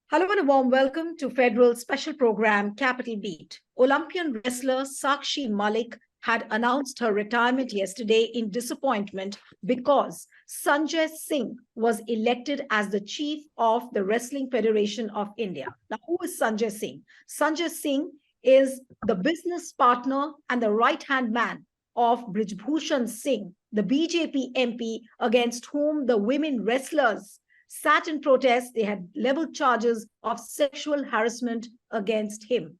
Hello and a warm welcome to Federal special program Capital Beat. Olympian wrestler Sakshi Malik had announced her retirement yesterday in disappointment because Sanjay Singh was elected as the chief of the Wrestling Federation of India. Now, who is Sanjay Singh? Sanjay Singh is the business partner and the right-hand man of Brij Bhushan Singh, the BJP MP against whom the women wrestlers sat in protest. They had leveled charges of sexual harassment against him.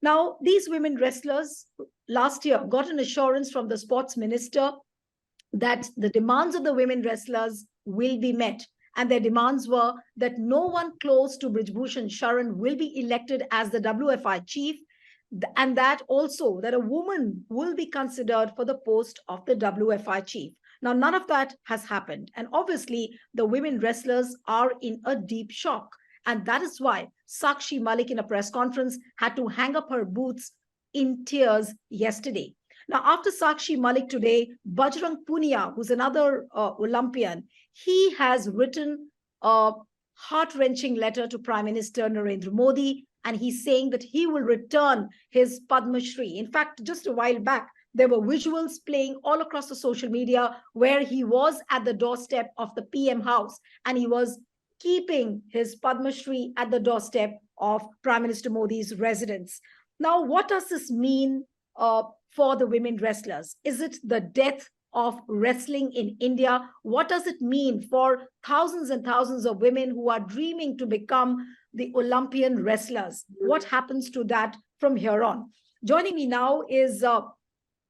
Now, these women wrestlers last year got an assurance from the sports minister that the demands of the women wrestlers will be met. And their demands were that no one close to Brij Bhushan Sharan will be elected as the WFI chief, and that also that a woman will be considered for the post of the WFI chief. Now, none of that has happened. And obviously, the women wrestlers are in a deep shock. And that is why Sakshi Malik, in a press conference, had to hang up her boots in tears yesterday. Now, after Sakshi Malik today, Bajrang Punia, who's another Olympian, he has written a heart-wrenching letter to Prime Minister Narendra Modi, and he's saying that he will return his Padma Shri. In fact, just a while back, there were visuals playing all across the social media where he was at the doorstep of the PM house and he was keeping his Padma Shri at the doorstep of Prime Minister Modi's residence. Now, what does this mean for the women wrestlers? Is it the death of wrestling in India? What does it mean for thousands and thousands of women who are dreaming to become the Olympian wrestlers? What happens to that from here on? Joining me now is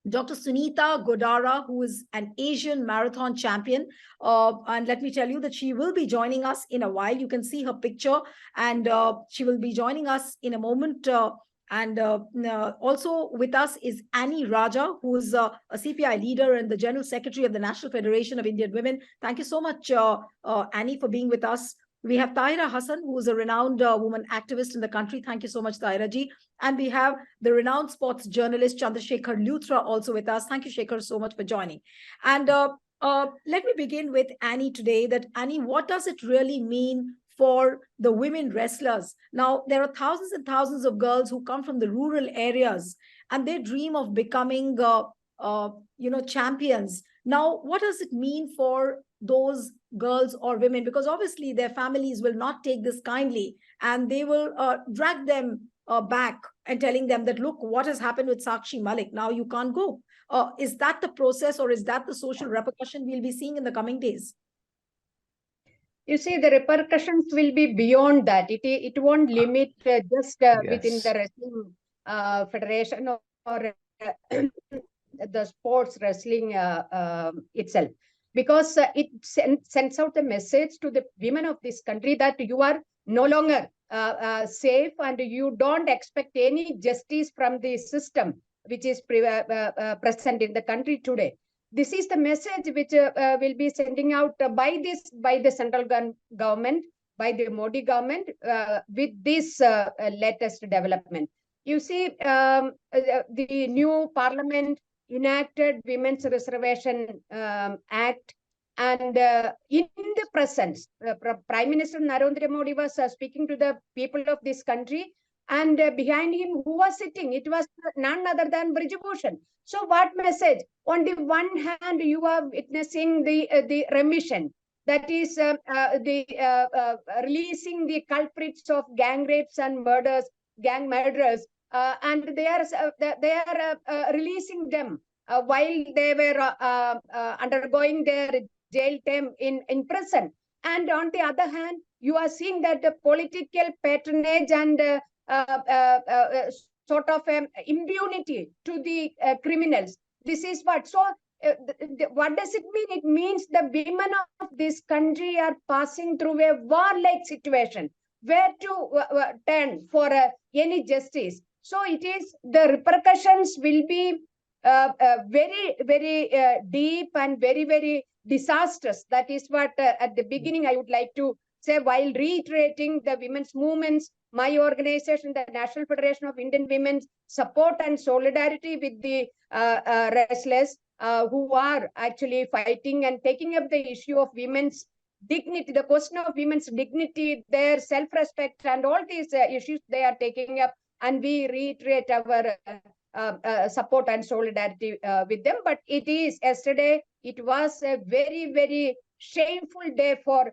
Dr. Sunita Godara, who is an Asian marathon champion. And let me tell you that she will be joining us in a while. You can see her picture, and she will be joining us in a moment. Also with us is Annie Raja, who is a CPI leader and the General Secretary of the National Federation of Indian Women. Thank you so much, Annie, for being with us. We have Tahira Hassan, who is a renowned woman activist in the country. Thank you so much, Tahira ji. And we have the renowned sports journalist Chandrasekhar Luthra also with us. Thank you, Shekhar, so much for joining. And let me begin with Annie today. That Annie, what does it really mean for the women wrestlers? Now, there are thousands and thousands of girls who come from the rural areas and they dream of becoming, champions. Now, what does it mean for those girls or women? Because obviously their families will not take this kindly and they will drag them back and telling them that, look, what has happened with Sakshi Malik? Now you can't go. Is that the process, or is that the social repercussion we'll be seeing in the coming days? You see, the repercussions will be beyond that. It won't limit just within the wrestling federation or the sports wrestling itself, because it sends out a message to the women of this country that you are no longer safe and you don't expect any justice from the system which is present in the country today. This is the message which will be sending out by the central government, by the Modi government, with this latest development. You see, the new parliament enacted Women's Reservation Act, and in the presence, Prime Minister Narendra Modi was speaking to the people of this country, and behind him, who was sitting? It was none other than Brij Bhushan. So what message? On the one hand, you are witnessing the remission, that is releasing the culprits of gang rapes and murders, gang murderers, and they are releasing them while they were undergoing their jail term in prison. And on the other hand, you are seeing that the political patronage and sort of impunity to the criminals. This is what. So what does it mean? It means the women of this country are passing through a war-like situation. Where to turn for any justice? So it is, the repercussions will be very, very deep and very, very disastrous. That is what at the beginning I would like to say, while reiterating the women's movements, my organization, the National Federation of Indian Women's support and solidarity with the wrestlers who are actually fighting and taking up the issue of women's dignity, the question of women's dignity, their self-respect, and all these issues they are taking up, and we reiterate our support and solidarity with them. But it is yesterday, it was a very, very shameful day for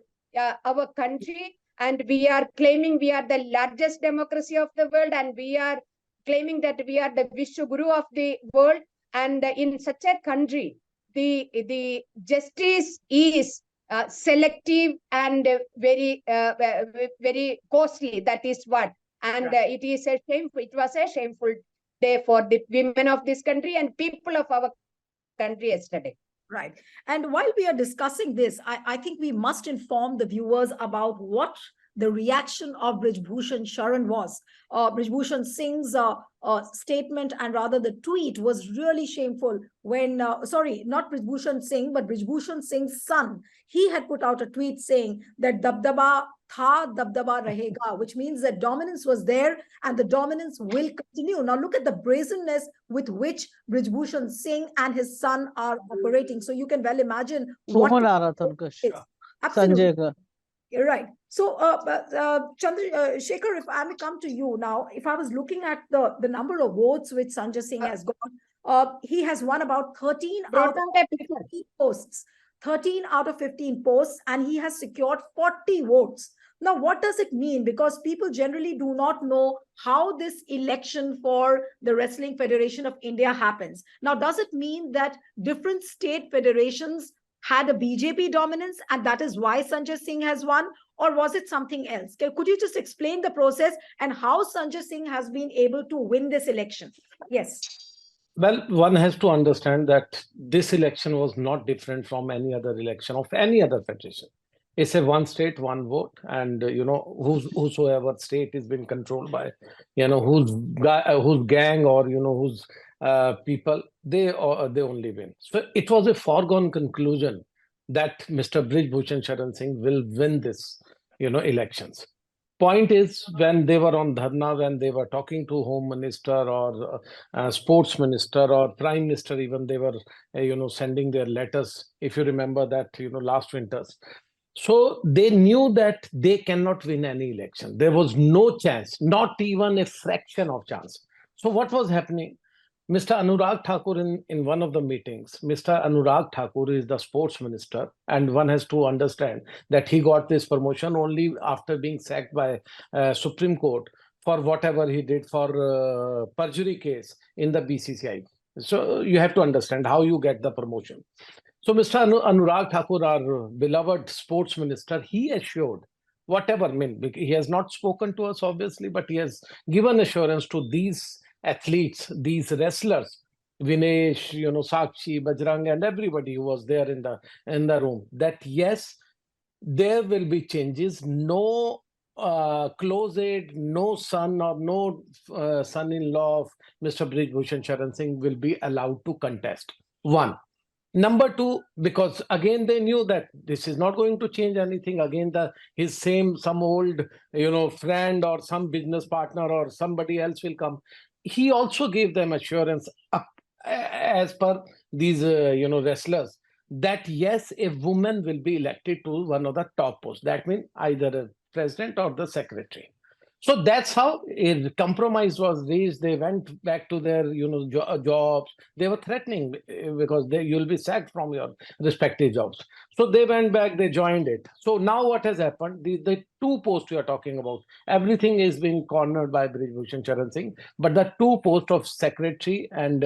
our country, and we are claiming we are the largest democracy of the world, and we are claiming that we are the Vishnu Guru of the world. And in such a country, the justice is selective and very very costly. That is what, and it is a shameful. It was a shameful day for the women of this country and people of our country yesterday. Right. And while we are discussing this, I think we must inform the viewers about what the reaction of Brij Bhushan Sharan was. Brij Bhushan Singh's statement, and rather the tweet, was really shameful when, sorry, not Brij Bhushan Singh, but Brij Bhushan Singh's son. He had put out a tweet saying that dabdaba tha, dabdaba rahega, which means that dominance was there and the dominance will continue. Now look at the brazenness with which Brij Bhushan Singh and his son are operating. So you can well imagine what it is. Absolutely. You're right. So, Chandrasekhar, if I may come to you now, if I was looking at the number of votes which Sanjay Singh has got, he has won about 13 out of 15 posts. 13 out of 15 posts, and he has secured 40 votes. Now, what does it mean? Because people generally do not know how this election for the Wrestling Federation of India happens. Now, does it mean that different state federations had a BJP dominance and that is why Sanjay Singh has won? Or was it something else? Could you just explain the process and how Sanjay Singh has been able to win this election? Yes. Well, one has to understand that this election was not different from any other election of any other federation. It's a one state, one vote, and whosoever state is being controlled by, whose gang or whose people, they only win. So it was a foregone conclusion that Mr. Brij Bhushan Sharan Singh will win this, elections. Point is, when they were on dharna, when they were talking to Home Minister or Sports Minister or Prime Minister, even they were, sending their letters. If you remember that, last winters. So they knew that they cannot win any election. There was no chance, not even a fraction of chance. So what was happening? Mr. Anurag Thakur in one of the meetings, Mr. Anurag Thakur is the sports minister, and one has to understand that he got this promotion only after being sacked by Supreme Court for whatever he did for perjury case in the BCCI. So you have to understand how you get the promotion. So Mr. Anurag Thakur, our beloved sports minister, he assured whatever, he has not spoken to us obviously, but he has given assurance to these athletes, these wrestlers, Vinesh, Sakshi, Bajrang, and everybody who was there in the room, that yes, there will be changes. No closet, no son or no son-in-law of Mr. Brij Bhushan Sharan Singh will be allowed to contest. One. Number two, because again they knew that this is not going to change anything. Again, some old friend or some business partner or somebody else will come. He also gave them assurance as per these wrestlers that yes, a woman will be elected to one of the top posts. That means either a president or the secretary. So that's how a compromise was reached. They went back to their jobs. They were threatening because you'll be sacked from your respective jobs. So they went back, they joined it. So now what has happened? The two posts you are talking about, everything is being cornered by Brij Bhushan Sharan Singh. But the two posts of secretary and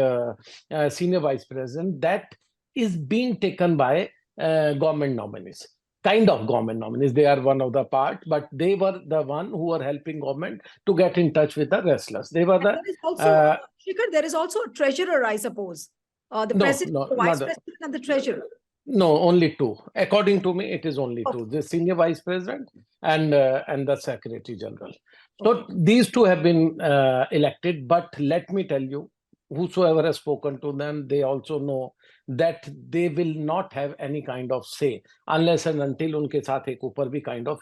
senior vice president, that is being taken by government nominees. Kind of government nominees. They are one of the part, but they were the one who were helping government to get in touch with the wrestlers. They were the. Shikhar, there is also a treasurer, I suppose. The president, the vice president, and the treasurer. No, only two. According to me, it is only two: the senior vice president and the secretary general. So these two have been elected. But let me tell you, whosoever has spoken to them, they also know that they will not have any kind of say unless and until unke saath ek upar bhi kind of,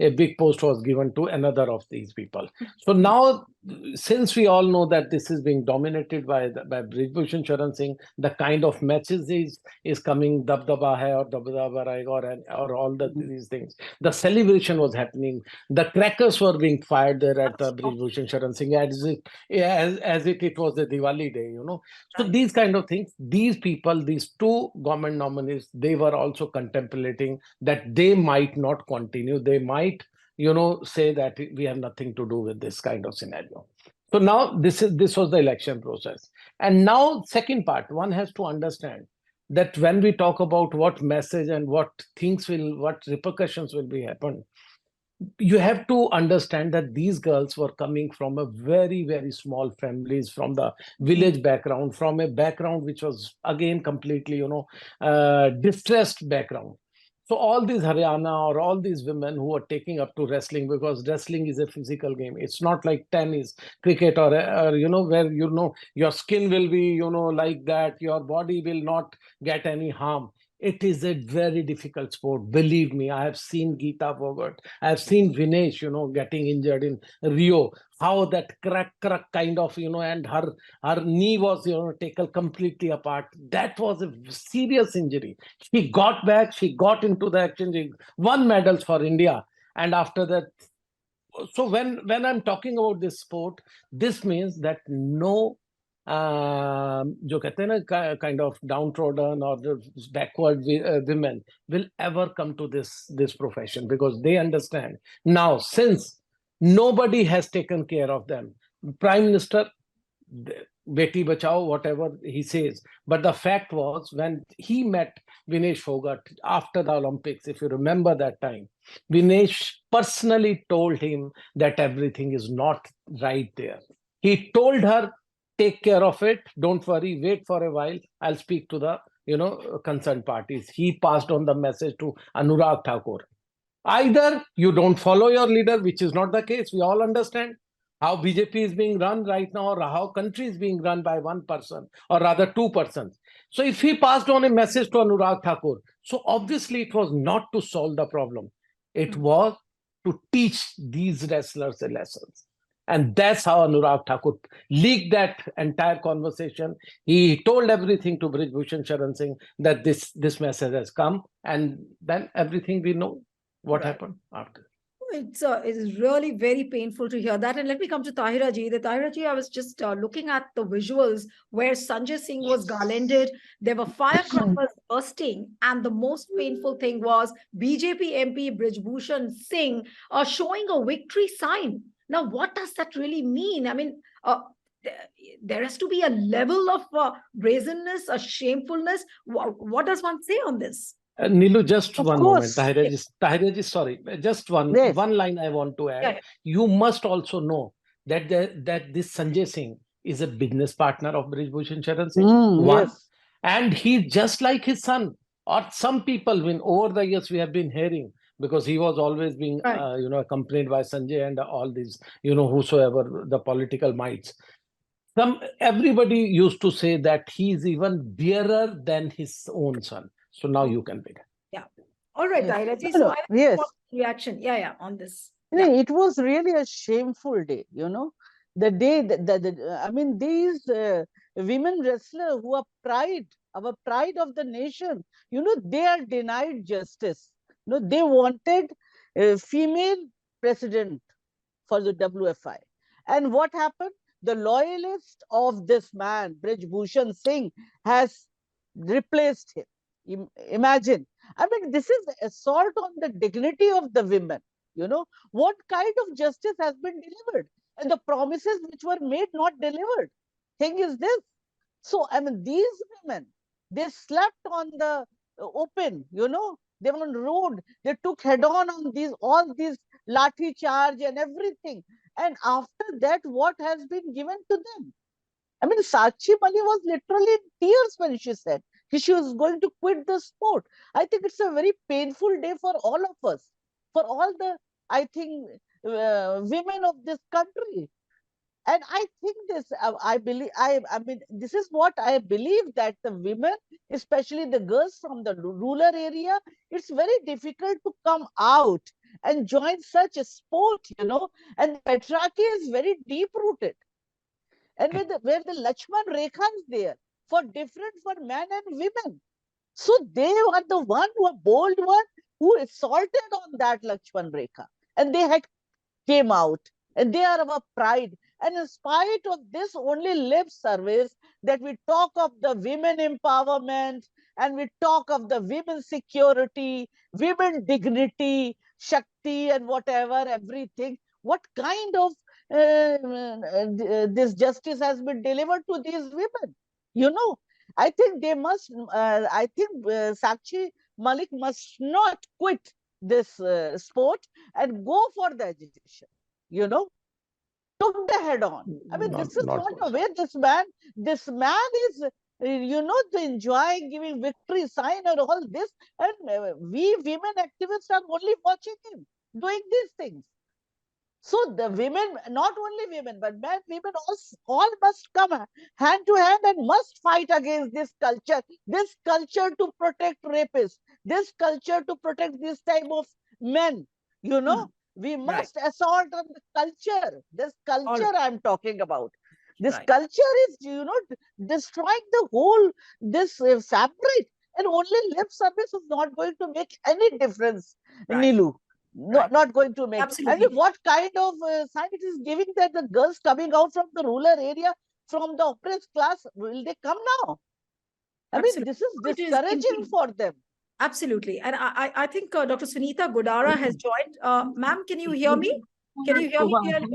a big post was given to another of these people. So now since we all know that this is being dominated by Brij Bhushan Singh, the kind of matches is coming, Dabdaba hai or Dabdaba rahega or all these things. The celebration was happening. The crackers were being fired there at Brij Bhushan Singh as if it was a Diwali day, you know. So these kind of things, these people, these two government nominees, they were also contemplating that they might not continue. They might, you know, say that we have nothing to do with this kind of scenario. So now this was the election process. And now second part, one has to understand that when we talk about what message and what repercussions will be happen, you have to understand that these girls were coming from a very, very small families, from the village background, from a background which was again completely, you know, distressed background. So all these Haryana or all these women who are taking up to wrestling, because wrestling is a physical game. It's not like tennis, cricket, or you know, where, you know, your skin will be, you know, like that. Your body will not get any harm. It is a very difficult sport. Believe me, I have seen Geeta Fogart. I have seen Vinesh, you know, getting injured in Rio. How that crack kind of, you know, and her knee was, you know, taken completely apart. That was a serious injury. She got back. She got into the action. She won medals for India. And after that, so when I'm talking about this sport, this means that no जो कहते हैं ना kind of downtrodden or backward women will ever come to this profession, because they understand now, since nobody has taken care of them. Prime Minister, Beti Bachao, whatever he says, but the fact was, when he met Vinesh Fogart after the Olympics, if you remember that time, Vinesh personally told him that everything is not right there. He told her, take care of it, don't worry, wait for a while, I'll speak to the, you know, concerned parties. He passed on the message to Anurag Thakur. Either you don't follow your leader, which is not the case. We all understand how BJP is being run right now, or how country is being run by one person, or rather two persons. So if he passed on a message to Anurag Thakur, so obviously it was not to solve the problem. It was to teach these wrestlers a lesson. And that's how Anurag Thakur leaked that entire conversation. He told everything to Brij Bhushan Singh that this message has come, and then everything we know what happened after. It is really very painful to hear that. And let me come to Tahira ji. The Tahira ji, I was just looking at the visuals where Sanjay Singh was garlanded. There were firecrackers bursting. And the most painful thing was BJP MP Brij Bhushan Singh showing a victory sign. Now, what does that really mean? I mean, there has to be a level of brazenness, a shamefulness. What does one say on this? Nilu, just one moment. Tahira ji, sorry, just one line I want to add. You must also know that this Sanjay Singh is a business partner of Brij Bhushan Singh. And he's just like his son. Or some people, when over the years we have been hearing, because he was always being, you know, accompanied by Sanjay and all these, you know, whosoever the political mites. Everybody used to say that he is even dearer than his own son. So now you can begin. Yeah. All right, Tahira ji. So reaction. Yeah, on this. It was really a shameful day, you know. The day I mean, these women wrestlers who are our pride of the nation, you know, they are denied justice. You know, they wanted a female president for the WFI. And what happened? The loyalist of this man, Brij Bhushan Singh, has replaced him. Imagine. I mean, this is assault on the dignity of the women. You know, what kind of justice has been delivered? And the promises which were made not delivered. Thing is this. So, I mean, these women, they slept on the open, you know, they were on road, they took head on all these lathi charge and everything. And after that, what has been given to them? I mean, Sakshi Malik was literally in tears when she said she was going to quit the sport. I think it's a very painful day for all of us, for all the, I think, women of this country. And I think this, I mean, this is what I believe, that the women, especially the girls from the rural area, it's very difficult to come out and join such a sport, you know, and patriarchy is very deep rooted. And where the Lakshman Rekha is there for different for men and women. So they are the one who are bold one who assaulted on that Lakshman Rekha, and they had came out, and they are our pride. And in spite of this only lip service that we talk of the women empowerment and we talk of the women security, women dignity, Shakti and whatever, everything, what kind of this justice has been delivered to these women? You know, I think they must, Sakshi Malik must not quit this sport and go for the agitation, you know, took the head on. I mean, this is not a way this man is, you know, enjoying giving victory sign and all this. And we women activists are only watching him doing these things. So the women, not only women, but men, women, all must come hand to hand and must fight against this culture to protect rapists, this culture to protect this type of men, you know. We must assault on the culture, this culture I'm talking about. This culture is, you know, destroying the whole, this fabric, and only lip service is not going to make any difference, Nilu. Not going to make. Absolutely. And what kind of sign it is giving that the girls coming out from the rural area, from the oppressed class, will they come now? I mean, this is discouraging for them. Absolutely. And I think Dr. Sunita Godara has joined. Ma'am, can you hear me? Can you hear me clearly?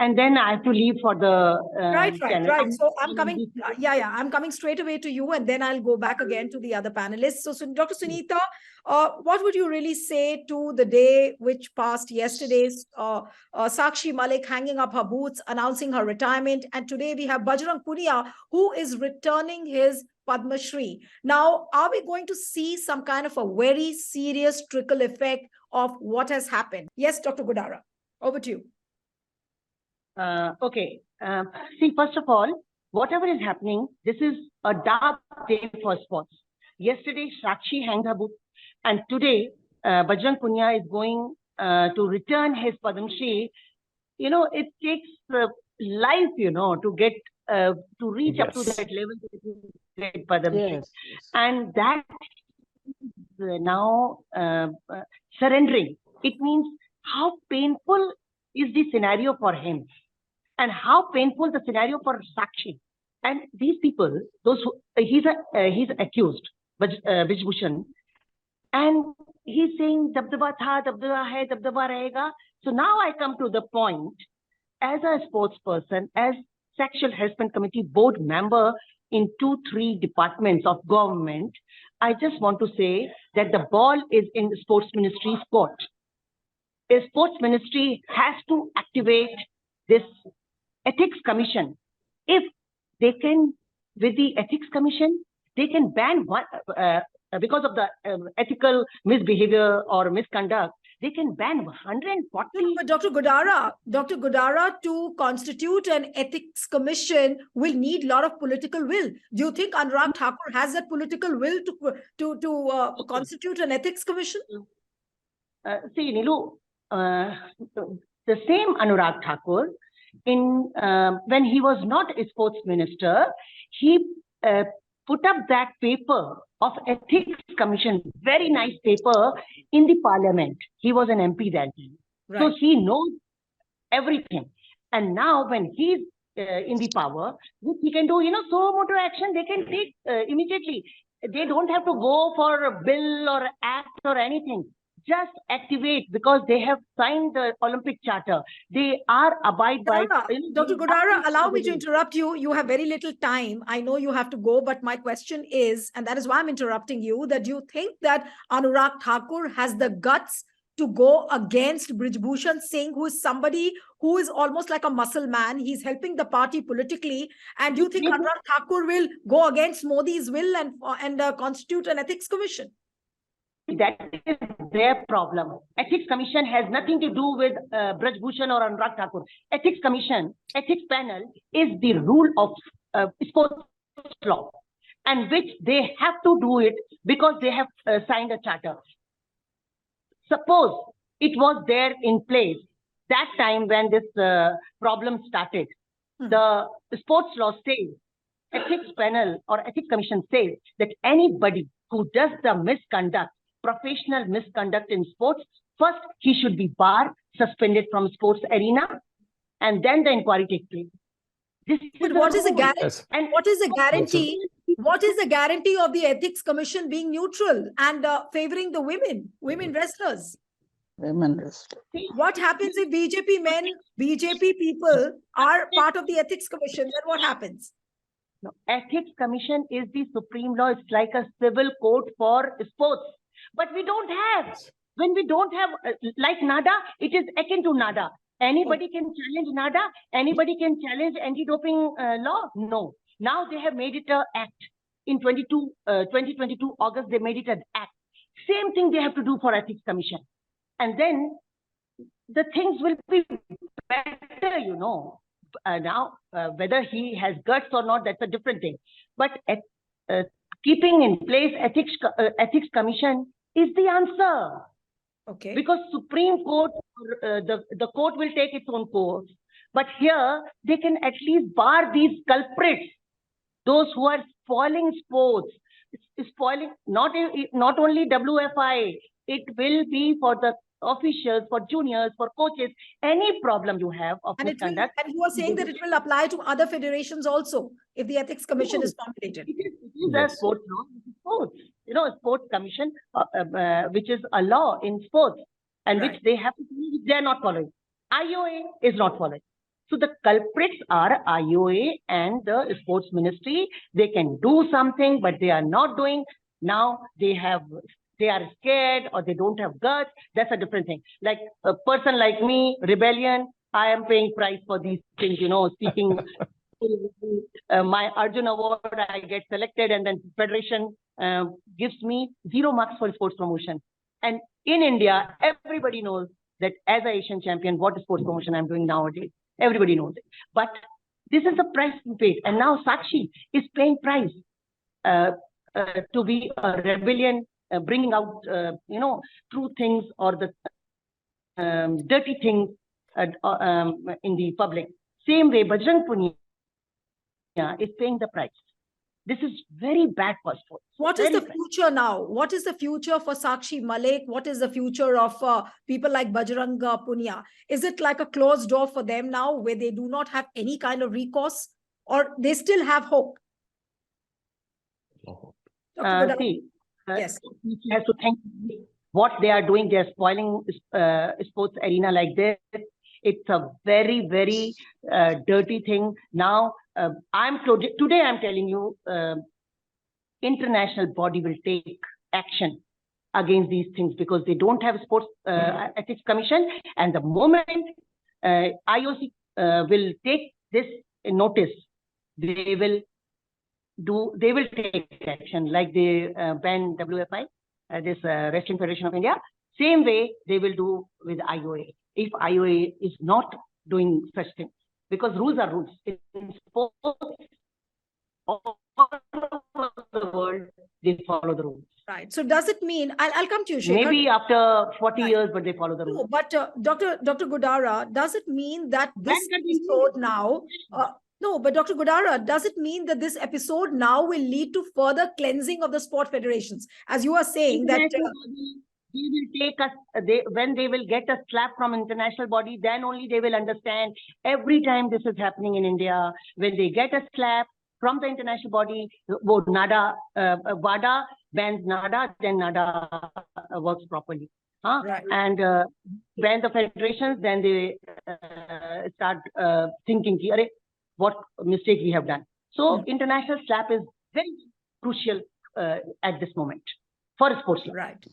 And then I have to leave for the right. So I'm coming. I'm coming straight away to you, and then I'll go back again to the other panelists. So Dr. Sunita, what would you really say to the day which passed yesterday? Sakshi Malik hanging up her boots, announcing her retirement, and today we have Bajrang Punia, who is returning his Padma Shri. Now, are we going to see some kind of a very serious trickle effect of what has happened? Yes, Dr. Godara, over to you. Okay. See, first of all, whatever is happening, this is a dark day for sports. Yesterday, Sakshi hanged her boot, and today, Bajrang Punia is going to return his Padma Shri. You know, it takes life, you know, to get to reach up to that level, Padma Shri. And that now surrendering. It means how painful is the scenario for him, and how painful the scenario for Sakshi. And these people, those who, he's accused, Brij Bhushan, and he's saying dabdaba tha, dabdaba hai, dabdaba rahega. So now I come to the point, as a sports person, as Sexual Harassment Committee board member in 2-3 departments of government, I just want to say that the ball is in the sports ministry's court. The sports ministry has to activate this ethics commission. If they can, with the ethics commission, they can ban one, because of the ethical misbehavior or misconduct, they can ban 140. But Dr. Godara, to constitute an ethics commission will need a lot of political will. Do you think Anurag Thakur has that political will to constitute an ethics commission? See, Nilu, the same Anurag Thakur, when he was not a sports minister, he put up that paper of ethics commission, very nice paper, in the parliament. He was an MP that time. So he knows everything. And now when he's in the power, he can do, you know, so motor action, they can take immediately. They don't have to go for a bill or act or anything. Just activate, because they have signed the Olympic Charter. They are abide by. Dr. Godara, allow me to interrupt you. You have very little time. I know you have to go, but my question is, and that is why I'm interrupting you, that do you think that Anurag Thakur has the guts to go against Brij Bhushan Singh, who is somebody who is almost like a muscle man? He's helping the party politically. And do you think Anurag Thakur will go against Modi's will and constitute an ethics commission? That is their problem. Ethics commission has nothing to do with Brij Bhushan or Anurag Thakur. Ethics commission, ethics panel is the rule of sports law, and which they have to do it because they have signed a charter. Suppose it was there in place. That time when this problem started, the sports law says, ethics panel or ethics commission says that anybody who does the misconduct, professional misconduct in sports, first he should be barred, suspended from sports arena, and then the inquiry takes place. But what is the guarantee? Yes. And what is the guarantee? What is the guarantee of the ethics commission being neutral and favoring the women wrestlers? Women wrestlers. What happens if BJP men, BJP people are part of the ethics commission? Then what happens? No, ethics commission is the supreme law. It's like a civil court for sports. But we don't have. When we don't have, like NADA, it is akin to NADA. Anybody can challenge NADA. Anybody can challenge anti-doping law. No. Now they have made it an act. In 2022 August, they made it an act. Same thing they have to do for ethics commission. And then the things will be better, you know. Now, whether he has guts or not, that's a different thing. But keeping in place ethics commission is the answer. Okay. Because Supreme Court, the court will take its own course. But here, they can at least bar these culprits, those who are spoiling sports, spoiling not only WFI, it will be for the officials, for juniors, for coaches, any problem you have of misconduct. And you are saying that it will apply to other federations also, if the ethics commission is formulated. It is a sports law, sports. You know, a sports commission, which is a law in sports, and which they have to do, which they are not following. IOA is not following. So the culprits are IOA and the sports ministry. They can do something, but they are not doing. Now they are scared or they don't have guts. That's a different thing. Like a person like me, rebellion, I am paying price for these things, you know, seeking my Arjun Award, I get selected, and then Federation gives me 0 marks for sports promotion. And in India, everybody knows that as an Asian champion, what sports promotion I'm doing nowadays. Everybody knows it. But this is the price we pay. And now Sakshi is paying price to be a rebellion, bringing out, you know, true things or the dirty things in the public. Same way, Bajrang Punia is paying the price. This is very bad for sports. What is the future now? What is the future for Sakshi Malik? What is the future of people like Bajrang Punia? Is it like a closed door for them now where they do not have any kind of recourse, or they still have hope? See, yes. You have to think what they are doing. They are spoiling sports arena like this. It's a very, very dirty thing. Now, today I'm telling you, international body will take action against these things because they don't have sports ethics commission. And the moment IOC will take this notice, they will take action, like they ban WFI, this Wrestling Federation of India. Same way they will do with IOA. If IOA is not doing such things, because rules are rules. In sports all over the world, they follow the rules. Right. So does it mean, I'll come to you, Shekhar. Maybe after 40 years, but they follow the rules. No, but Dr. Godara, does it mean that this episode now, no, but Dr. Godara, does it mean that this episode now will lead to further cleansing of the sport federations? As you are saying that... They will take us, when they will get a slap from international body, then only they will understand. Every time this is happening in India, when they get a slap from the international body, NADA, WADA bans NADA, then NADA works properly. Right. And ban the federations, then they start thinking, what mistake we have done. So international slap is very crucial at this moment for sports. Right.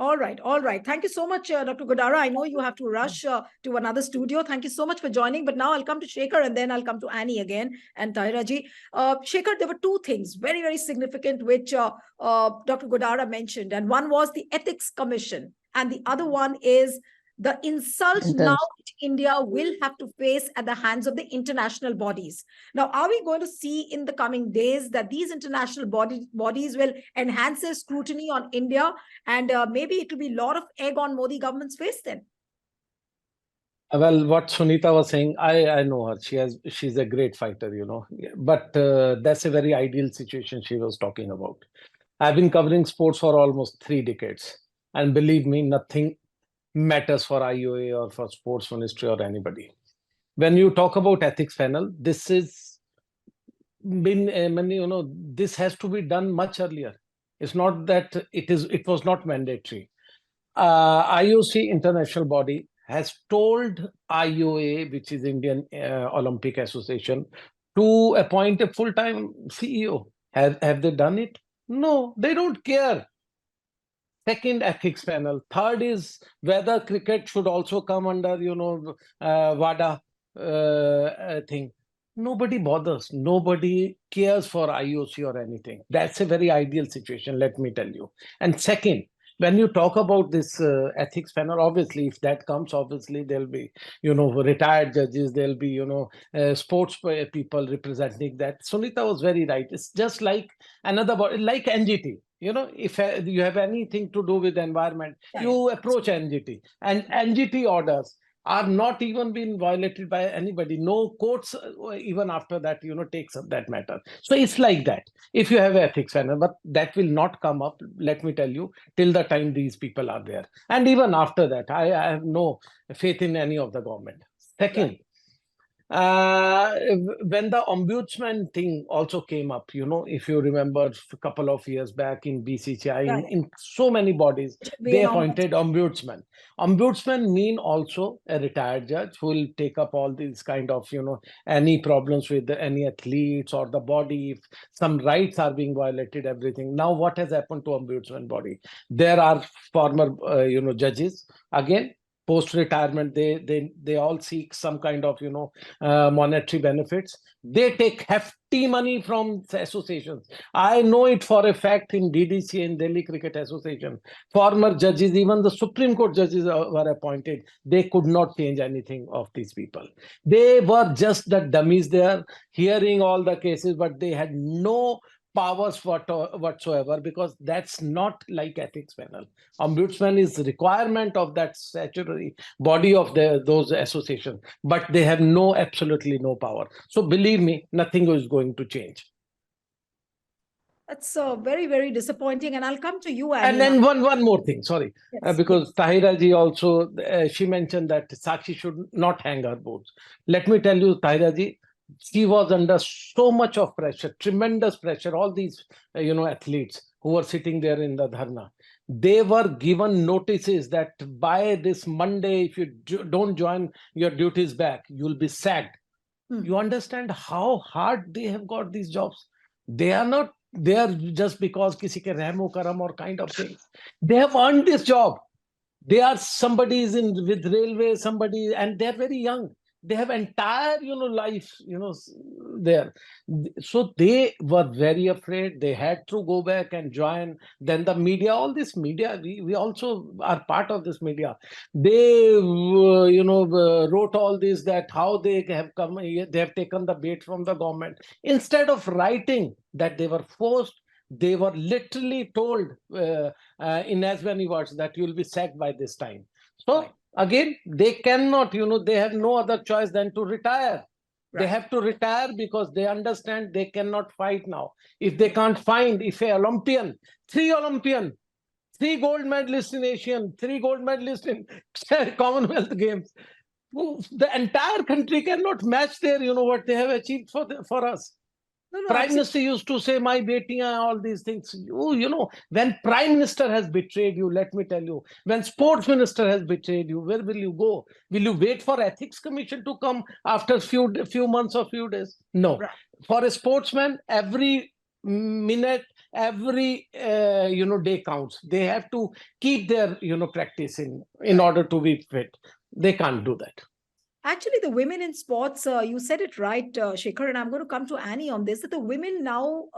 All right. All right. Thank you so much, Dr. Godara. I know you have to rush to another studio. Thank you so much for joining. But now I'll come to Shekhar and then I'll come to Annie again and Tahiraji. Shekhar, there were two things very, very significant which Dr. Godara mentioned. And one was the Ethics Commission. And the other one is the insult now which India will have to face at the hands of the international bodies. Now, are we going to see in the coming days that these international bodies will enhance their scrutiny on India, and maybe it will be a lot of egg on Modi government's face then? Well, what Sunita was saying, I know her. She's a great fighter, but that's a very ideal situation she was talking about. I've been covering sports for almost 3 decades, and believe me, nothing matters for IOA or for sports ministry or anybody. When you talk about ethics panel, this is been, this has to be done much earlier. It's not that it was not mandatory. IOC, international body, has told IOA, which is Indian Olympic Association, to appoint a full-time CEO. Have they done it? No, they don't care. Second, ethics panel. Third is whether cricket should also come under, WADA thing. Nobody bothers. Nobody cares for IOC or anything. That's a very ideal situation, let me tell you. And second, when you talk about this ethics panel, obviously, if that comes, obviously there'll be, retired judges, there'll be, sports people representing that. Sunita was very right. It's just like another body, like NGT. If you have anything to do with environment, you approach NGT, and NGT orders are not even being violated by anybody. No courts, even after that, takes up that matter. So it's like that. If you have ethics panel, but that will not come up, let me tell you, till the time these people are there. And even after that, I have no faith in any of the government. Second, when the ombudsman thing also came up, if you remember a couple of years back in BCCI, in so many bodies, they appointed ombudsman. Ombudsman mean also a retired judge who will take up all these kind of, any problems with any athletes or the body, if some rights are being violated, everything. Now, what has happened to ombudsman body? There are former, judges, again, post-retirement, they all seek some kind of, monetary benefits. They take hefty money from the associations. I know it for a fact in DDC and Delhi Cricket Association. Former judges, even the Supreme Court judges were appointed. They could not change anything of these people. They were just the dummies there, hearing all the cases, but they had no powers whatsoever, because that's not like ethics panel. Ombudsman is the requirement of that statutory body of those associations, but they have absolutely no power. So believe me, nothing is going to change. That's very, very disappointing. And I'll come to you, Annie. And then one more thing, sorry, because Tahira ji also, she mentioned that Sakshi should not hang her boots. Let me tell you, Tahira ji, she was under so much of pressure, tremendous pressure. All these, athletes who were sitting there in the dharna, they were given notices that by this Monday, if you don't join your duties back, you'll be sacked. You understand how hard they have got these jobs? They are not there just because kisi ke rehmo karam or kind of things. They have earned this job. They are somebody is with railway, somebody, and they're very young. They have entire, life, there. So they were very afraid. They had to go back and join. Then the media, all this media, we also are part of this media. They, wrote all this, that how they have come, they have taken the bait from the government. Instead of writing that they were forced, they were literally told in as many words that you will be sacked by this time. So again, they cannot, they have no other choice than to retire. They have to retire because they understand they cannot fight now. If they can't find, if an Olympian, 3 gold medalists in Asian, 3 gold medalists in Commonwealth Games, the entire country cannot match their, what they have achieved for us. Prime Minister used to say, my betiyan, all these things. When Prime Minister has betrayed you, let me tell you, when Sports Minister has betrayed you, where will you go? Will you wait for Ethics Commission to come after few months or few days? No. For a sportsman, every minute, every day counts. They have to keep their practice in order to be fit. They can't do that. Actually, the women in sports, you said it right, Shekhar, and I'm going to come to Annie on this, that the women now,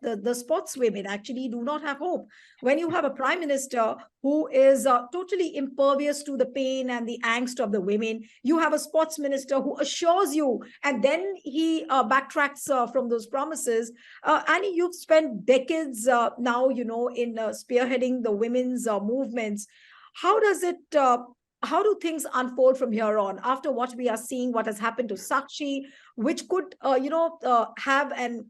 the sports women actually do not have hope. When you have a prime minister who is totally impervious to the pain and the angst of the women, you have a sports minister who assures you, and then he backtracks from those promises. Annie, you've spent decades now, in spearheading the women's movements. How does it how do things unfold from here on after what we are seeing, what has happened to Sakshi, which could, have an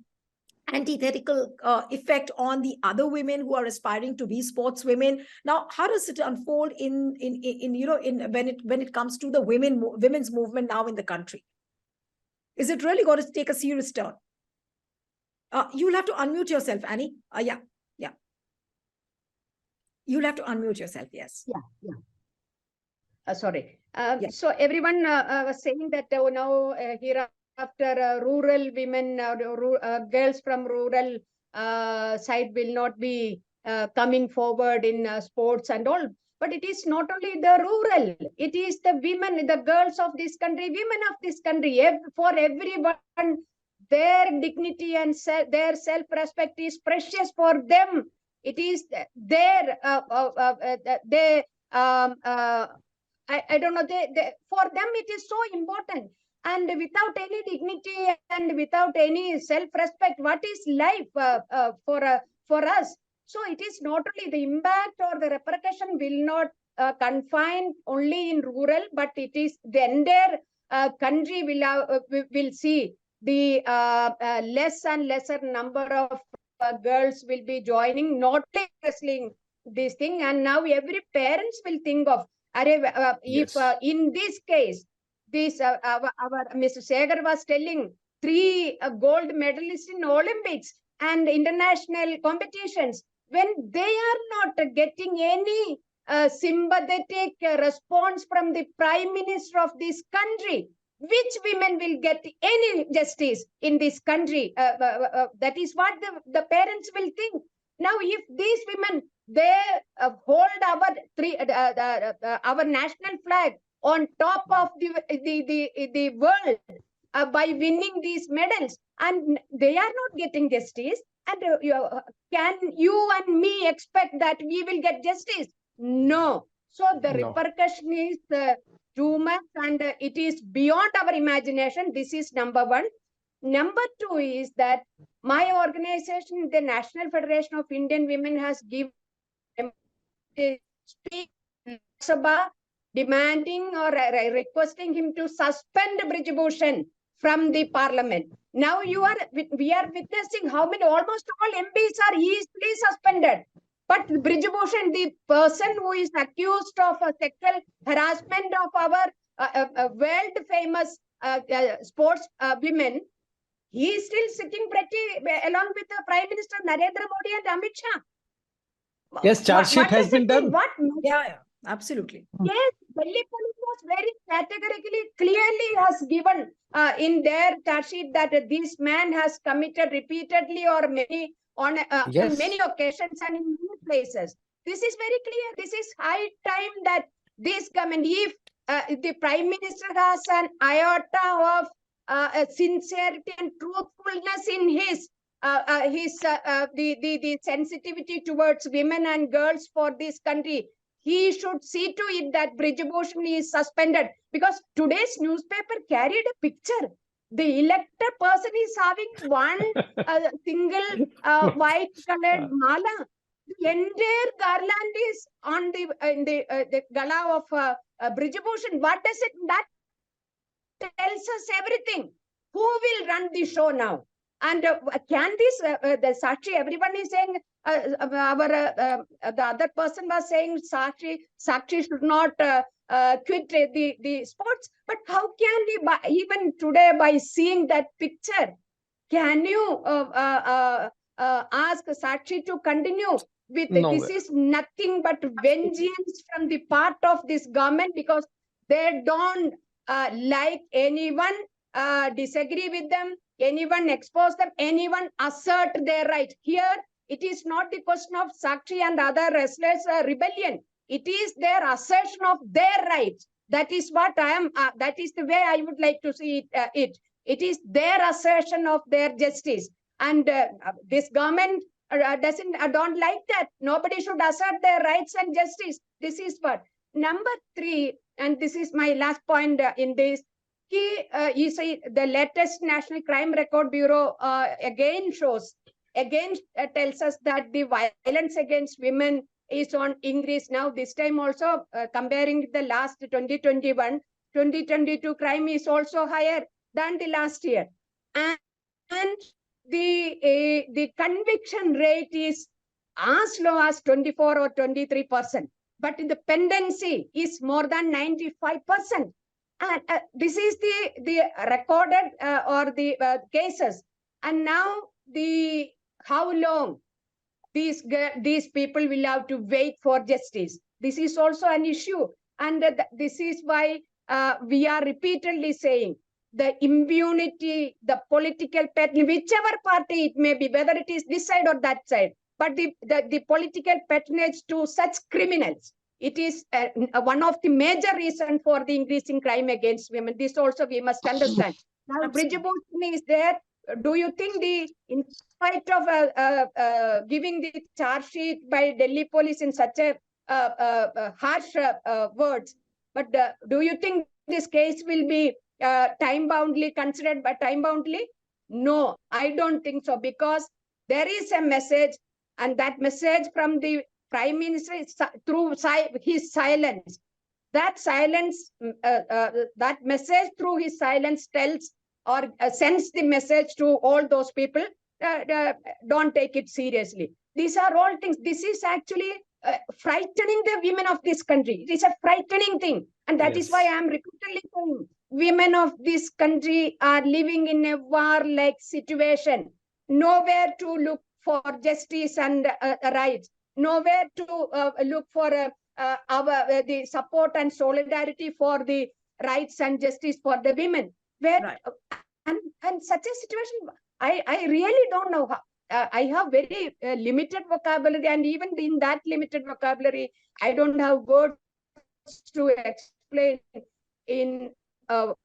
antithetical effect on the other women who are aspiring to be sports women? Now, how does it unfold in when it comes to the women's movement now in the country? Is it really going to take a serious turn? You'll have to unmute yourself, Annie. Yeah. You'll have to unmute yourself. Yes. Yeah. Sorry. Yes. So everyone was saying that now hereafter rural women, girls from rural side will not be coming forward in sports and all. But it is not only the rural, it is the women, the girls of this country, women of this country. For everyone, their dignity and their self-respect is precious for them. It is their, I don't know, for them it is so important. And without any dignity and without any self-respect, what is life for us? So it is not only the impact or the repercussion will not confine only in rural, but it is the entire country will see the less and lesser number of girls will be joining, not wrestling this thing. And now every parents will think of, if in this case, this our Mr. Segar was telling 3 gold medalists in Olympics and international competitions, when they are not getting any sympathetic response from the Prime Minister of this country, which women will get any justice in this country? That is what the parents will think. Now, if these women, they hold our national flag on top of the world by winning these medals, and they are not getting justice, and can you and me expect that we will get justice? No. So the repercussion is too much, and it is beyond our imagination. This is number one. Number two is that my organization, the National Federation of Indian Women, has given speak Sabha demanding or requesting him to suspend Brij Bhushan from the parliament. Now we are witnessing how many, almost all MPs are easily suspended. But Brij Bhushan, the person who is accused of sexual harassment of our world famous sports women, he is still sitting pretty along with the Prime Minister Narendra Modi and Amit Shah. Yes, charge sheet has been done. Yeah, absolutely. Yes, Delhi police was very categorically, clearly has given in their charge sheet that this man has committed repeatedly or on many occasions and in many places. This is very clear. This is high time that this government, if the Prime Minister has an iota of sincerity and truthfulness in his the sensitivity towards women and girls for this country, he should see to it that Brij Bhushan is suspended, because today's newspaper carried a picture. The elected person is having one single white colored mala. The entire garland is on the gala of Brij Bhushan. What does it? That tells us everything. Who will run the show now? And can this, the Sakshi, everyone is saying, the other person was saying Sakshi should not quit the sports. But how can we, even today, by seeing that picture, can you ask Sakshi to continue with this? Is nothing but vengeance from the part of this government, because they don't like anyone disagree with them, anyone expose them, anyone assert their right. Here, it is not the question of Sakshi and other wrestlers' rebellion. It is their assertion of their rights. That is what I am. That is the way I would like to see it. It is their assertion of their justice, and this government don't like that. Nobody should assert their rights and justice. This is what. Number 3, and this is my last point in this. You see, the latest National Crime Record Bureau again tells us that the violence against women is on increase now. This time also, comparing with the last 2021, 2022 crime is also higher than the last year. And the conviction rate is as low as 24 or 23%. But in the pendency is more than 95%. And this is the recorded or the cases. And now how long these people will have to wait for justice. This is also an issue. And this is why we are repeatedly saying the impunity, the political pattern, whichever party it may be, whether it is this side or that side, but the political patronage to such criminals, it is one of the major reasons for the increasing crime against women. This also we must understand. Now, Brij Bhushan is there. Do you think in spite of giving the charge sheet by Delhi police in such a harsh words, but do you think this case will be time-boundly considered by time-boundly? No, I don't think so, because there is a message, and that message from the Prime Minister is through his silence. That silence, that message through his silence tells or sends the message to all those people, don't take it seriously. These are all things. This is actually frightening the women of this country. It is a frightening thing. And that is why I am repeatedly saying women of this country are living in a war-like situation. Nowhere to look for justice and rights. Nowhere to look for the support and solidarity for the rights and justice for the women. Where and such a situation, I really don't know how. I have very limited vocabulary, and even in that limited vocabulary, I don't have words to explain to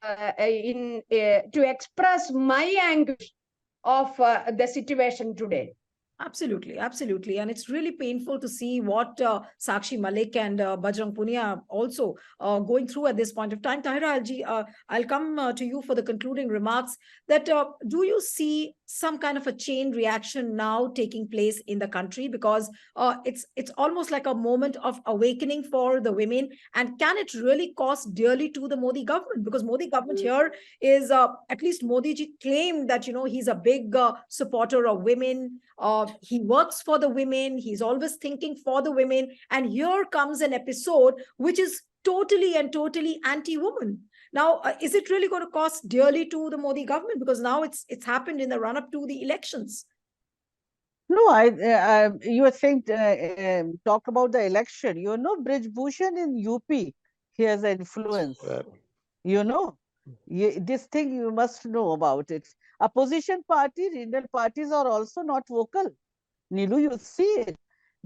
express my anguish of the situation today. Absolutely, absolutely. And it's really painful to see what Sakshi Malik and Bajrang Punia also going through at this point of time. Tahira, I'll come to you for the concluding remarks. That do you see some kind of a chain reaction now taking place in the country? Because it's almost like a moment of awakening for the women. And can it really cost dearly to the Modi government? Because Modi government here is, at least Modi ji claimed that, he's a big supporter of women. He works for the women. He's always thinking for the women. And here comes an episode which is totally anti-woman. Now, is it really going to cost dearly to the Modi government? Because now it's happened in the run-up to the elections. No, you were saying, talk about the election. Brij Bhushan in UP, he has influence. This thing you must know about it. Opposition party, regional parties are also not vocal. Nilu, you see it,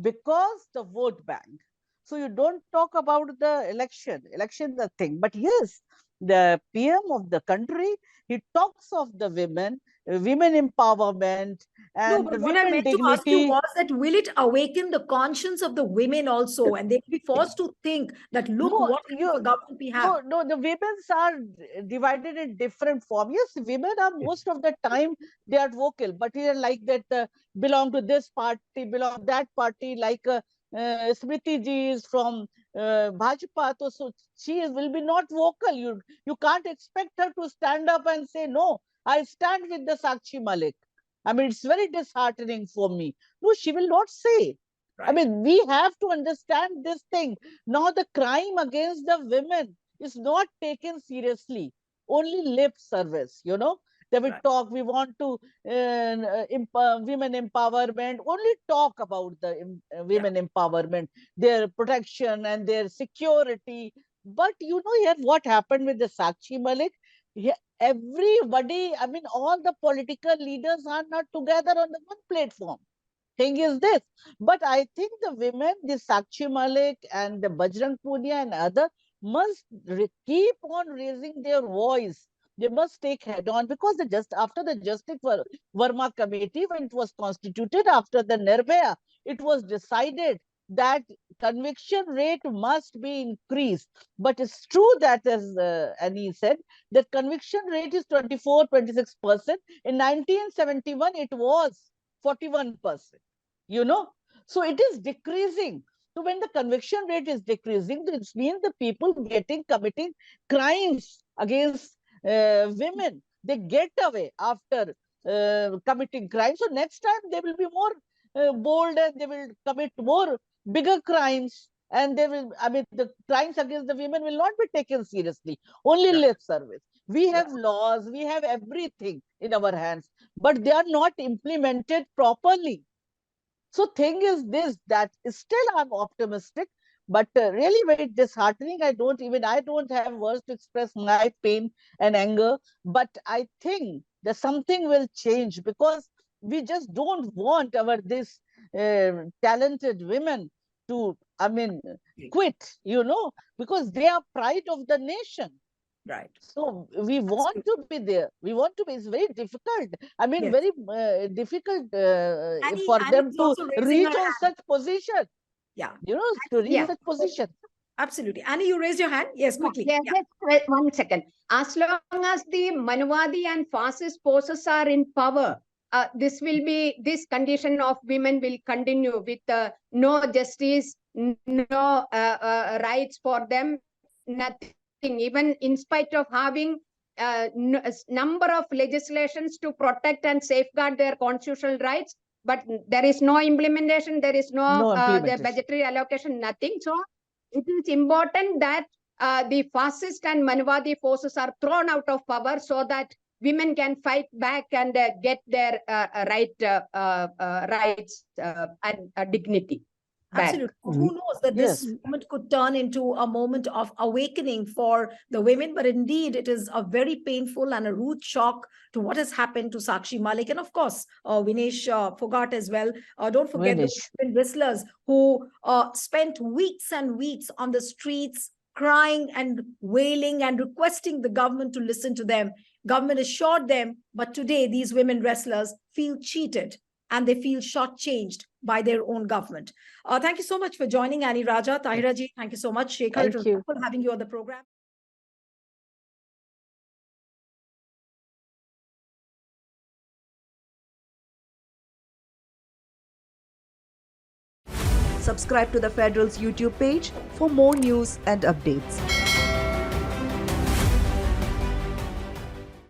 because the vote bank. So you don't talk about the election. Election is a thing. But yes, the PM of the country, he talks of the women empowerment, and No, but what women I meant dignity. to ask you was that will it awaken the conscience of the women also, and they will be forced to think that look what kind of a government we have. No, the women are divided in different forms. Yes, women are most of the time they are vocal, but here like that belong to this party, belong to that party, like Smriti ji is from Bhajpa, so she will be not vocal. You can't expect her to stand up and say, no, I stand with the Sakshi Malik. I mean, it's very disheartening for me. No, she will not say. Right. I mean, we have to understand this thing. Now, the crime against the women is not taken seriously. Only lip service, They will talk, we want to women empowerment, only talk about the women empowerment, their protection and their security. But here what happened with the Sakshi Malik? Everybody, I mean, all the political leaders are not together on the one platform. Thing is this, but I think the women, the Sakshi Malik and the Bajrang Punia and other, must keep on raising their voice. They must take head on, because just after the Justice Verma Committee, when it was constituted after the Nirbhaya, it was decided that conviction rate must be increased. But it's true that, as Annie said, the conviction rate is 24-26%. In 1971, it was 41%. So it is decreasing. So when the conviction rate is decreasing, it means the people committing crimes against women, they get away after committing crimes. So next time they will be more bold, and they will commit more bigger crimes, and the crimes against the women will not be taken seriously, only lip service. We have laws, we have everything in our hands, but they are not implemented properly. So thing is this, that still I'm optimistic, but really very disheartening. I don't have words to express my pain and anger, but I think that something will change, because we just don't want this talented women to, quit, because they are pride of the nation. Right. So we want to be there. We want to be. It's very difficult. Yes. Very difficult Annie for them is to also raising reach her on hand. such position. Yeah. To reach Yeah. such position. Absolutely. Annie, you raised your hand. Yes, quickly. Yes, Yeah. yes, 1 second. As long as the Manuvadi and fascist forces are in power, this condition of women will continue with no justice, no rights for them, nothing. Even in spite of having number of legislations to protect and safeguard their constitutional rights, but there is no implementation, there is no the budgetary allocation, nothing. So it is important that the fascist and Manuvadi forces are thrown out of power, so that women can fight back and get their rights and dignity back. Absolutely. Who knows that this moment could turn into a moment of awakening for the women, but indeed it is a very painful and a rude shock to what has happened to Sakshi Malik, and of course Vinesh Fogart as well. Don't forget the women wrestlers who spent weeks and weeks on the streets crying and wailing and requesting the government to listen to them. Government assured them, but today these women wrestlers feel cheated and they feel shortchanged by their own government. Thank you so much for joining, Annie Raja. Tahira ji, thank you so much. Shekhar, it was wonderful having you on the program. Subscribe to the Federal's YouTube page for more news and updates.